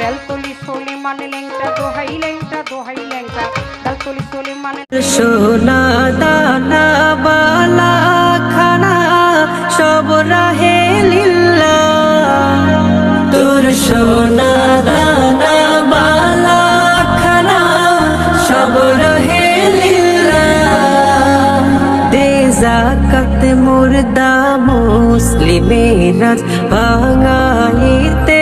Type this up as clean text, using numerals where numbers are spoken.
বেলতলি সোলেমান ল্যাংটা দোহাই ল্যাংটা বেলতলি সোলেমান। সোনা দানা বালা খানা সব রাহে লিল্লাহ, তোর সোনা দানা বালা খানা সব রাহে লিল্লাহ। দে যাকাত মুর্দা মুসলিমের ভাঙাইতে